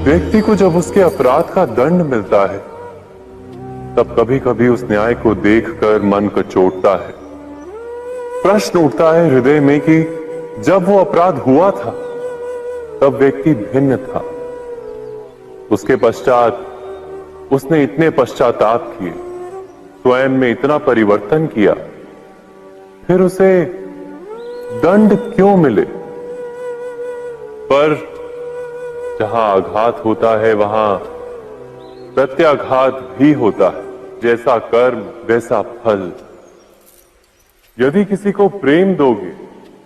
व्यक्ति को जब उसके अपराध का दंड मिलता है तब कभी कभी उस न्याय को देखकर मन कचोटता है। प्रश्न उठता है हृदय में कि जब वो अपराध हुआ था तब व्यक्ति भिन्न था। उसके पश्चात उसने इतने पश्चाताप किए, स्वयं में इतना परिवर्तन किया, फिर उसे दंड क्यों मिले? पर जहां आघात होता है वहां प्रत्याघात भी होता है। जैसा कर्म वैसा फल। यदि किसी को प्रेम दोगे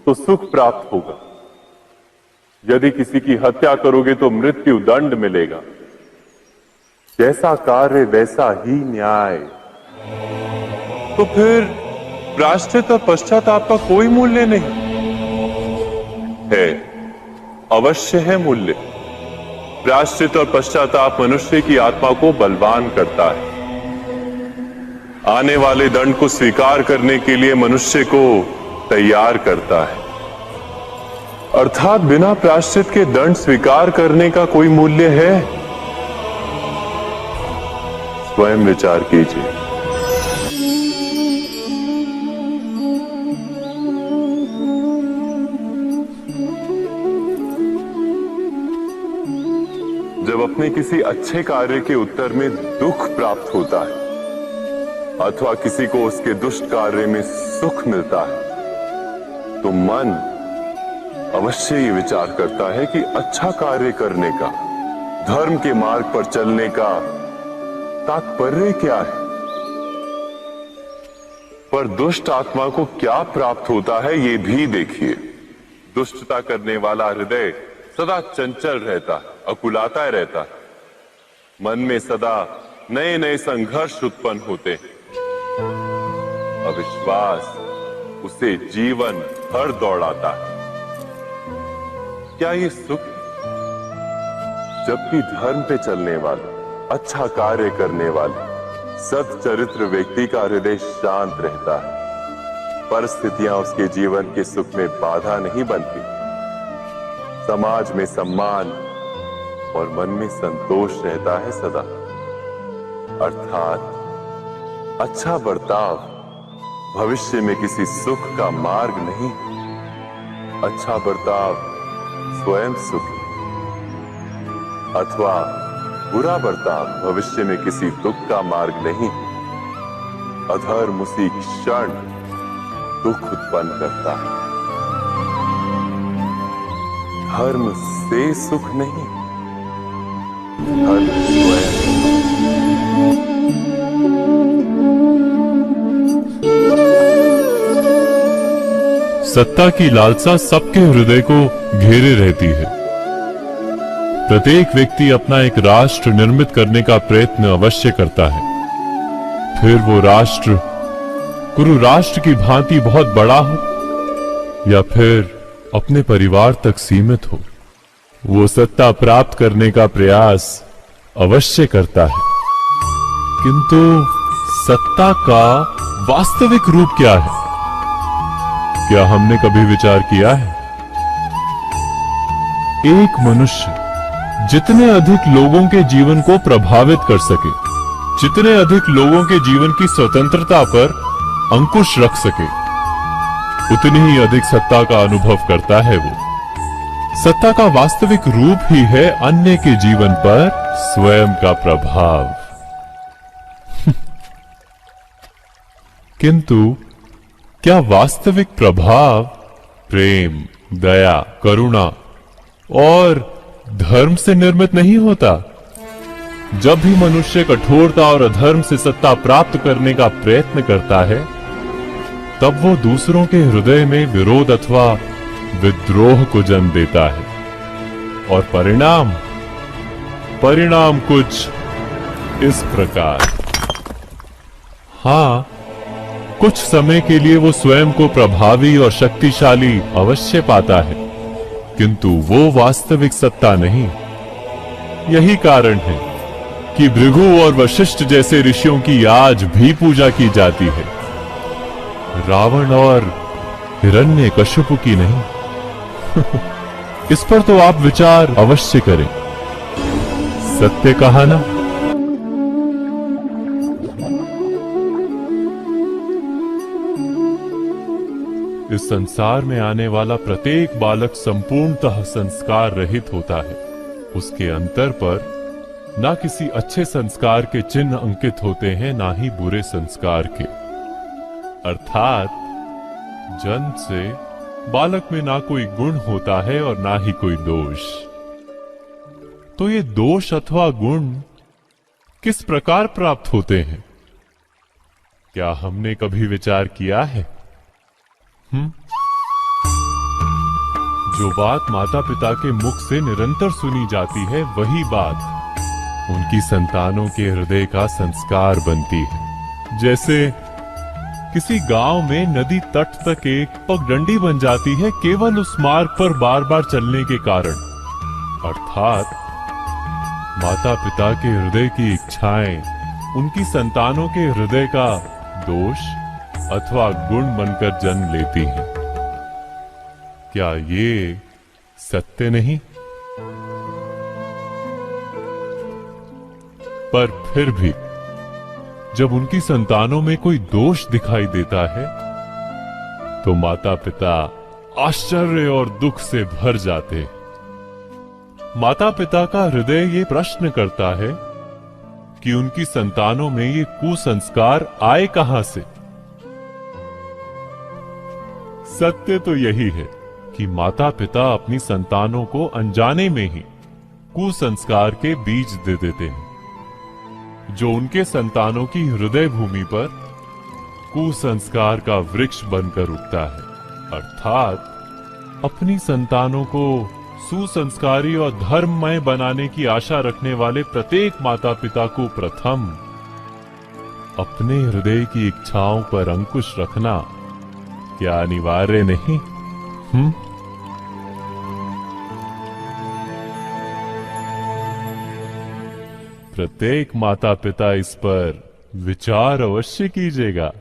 तो सुख प्राप्त होगा, यदि किसी की हत्या करोगे तो मृत्यु दंड मिलेगा। जैसा कार्य वैसा ही न्याय। तो फिर प्रायश्चित और पश्चाताप का कोई मूल्य नहीं है? अवश्य है मूल्य। प्रायश्चित और पश्चाताप मनुष्य की आत्मा को बलवान करता है। आने वाले दंड को स्वीकार करने के लिए मनुष्य को तैयार करता है। अर्थात बिना प्रायश्चित के दंड स्वीकार करने का कोई मूल्य है? स्वयं विचार कीजिए। जब अपने किसी अच्छे कार्य के उत्तर में दुख प्राप्त होता है अथवा किसी को उसके दुष्ट कार्य में सुख मिलता है तो मन अवश्य ये विचार करता है कि अच्छा कार्य करने का, धर्म के मार्ग पर चलने का तात्पर्य क्या है। पर दुष्ट आत्मा को क्या प्राप्त होता है ये भी देखिए। दुष्टता करने वाला हृदय सदा चंचल रहता है, अकुलाता रहता है। मन में सदा नए नए संघर्ष उत्पन्न होते हैं। अविश्वास उसे जीवन भर दौड़ाता है। क्या ये सुख? जबकि धर्म पे चलने वाले, अच्छा कार्य करने वाले, सच्चरित्र व्यक्ति का हृदय शांत रहता है। परिस्थितियां उसके जीवन के सुख में बाधा नहीं बनती। समाज में सम्मान और मन में संतोष रहता है सदा। अर्थात अच्छा बर्ताव भविष्य में किसी सुख का मार्ग नहीं। अच्छा बर्ताव स्वयं सुख अथवा बुरा बर्ताव भविष्य में किसी दुख का मार्ग नहीं। अधर्म उसी क्षण दुख उत्पन्न करता है। धर्म से सुख नहीं, धर्म स्वयं। सत्ता की लालसा सबके हृदय को घेरे रहती है। प्रत्येक व्यक्ति अपना एक राष्ट्र निर्मित करने का प्रयत्न अवश्य करता है। फिर वो राष्ट्र गुरु राष्ट्र की भांति बहुत बड़ा हो या फिर अपने परिवार तक सीमित हो, वो सत्ता प्राप्त करने का प्रयास अवश्य करता है। किंतु सत्ता का वास्तविक रूप क्या है? क्या हमने कभी विचार किया है? एक मनुष्य जितने अधिक लोगों के जीवन को प्रभावित कर सके, जितने अधिक लोगों के जीवन की स्वतंत्रता पर अंकुश रख सके, उतनी ही अधिक सत्ता का अनुभव करता है वो। सत्ता का वास्तविक रूप ही है अन्य के जीवन पर स्वयं का प्रभाव। किंतु क्या वास्तविक प्रभाव प्रेम, दया, करुणा और धर्म से निर्मित नहीं होता? जब भी मनुष्य कठोरता और अधर्म से सत्ता प्राप्त करने का प्रयत्न करता है तब वो दूसरों के हृदय में विरोध अथवा विद्रोह को जन्म देता है। और परिणाम कुछ इस प्रकार। हां, कुछ समय के लिए वो स्वयं को प्रभावी और शक्तिशाली अवश्य पाता है, किंतु वो वास्तविक सत्ता नहीं। यही कारण है कि भृगु और वशिष्ठ जैसे ऋषियों की आज भी पूजा की जाती है, रावण और हिरण्यकश्यप की नहीं। इस पर तो आप विचार अवश्य करें। सत्य कहा ना। इस संसार में आने वाला प्रत्येक बालक संपूर्णतः संस्कार रहित होता है। उसके अंतर पर ना किसी अच्छे संस्कार के चिन्ह अंकित होते हैं, ना ही बुरे संस्कार के। अर्थात जन्म से बालक में ना कोई गुण होता है और ना ही कोई दोष। तो ये दोष अथवा गुण किस प्रकार प्राप्त होते हैं? क्या हमने कभी विचार किया है? जो बात माता पिता के मुख से निरंतर सुनी जाती है, वही बात उनकी संतानों के हृदय का संस्कार बनती है। जैसे किसी गांव में नदी तट तक एक पगडंडी बन जाती है केवल उस मार्ग पर बार बार चलने के कारण। अर्थात माता पिता के हृदय की इच्छाएं उनकी संतानों के हृदय का दोष अथवा गुण बनकर जन्म लेती हैं। क्या ये सत्य नहीं? पर फिर भी जब उनकी संतानों में कोई दोष दिखाई देता है तो माता पिता आश्चर्य और दुख से भर जाते हैं। माता पिता का हृदय ये प्रश्न करता है कि उनकी संतानों में ये कुसंस्कार आए कहां से। सत्य तो यही है कि माता पिता अपनी संतानों को अनजाने में ही कुसंस्कार के बीज दे देते हैं, जो उनके संतानों की हृदय भूमि पर कुसंस्कार का वृक्ष बनकर उगता है। अर्थात अपनी संतानों को सुसंस्कारी और धर्ममय बनाने की आशा रखने वाले प्रत्येक माता पिता को प्रथम अपने हृदय की इच्छाओं पर अंकुश रखना क्या अनिवार्य नहीं? प्रत्येक माता पिता इस पर विचार अवश्य कीजिएगा।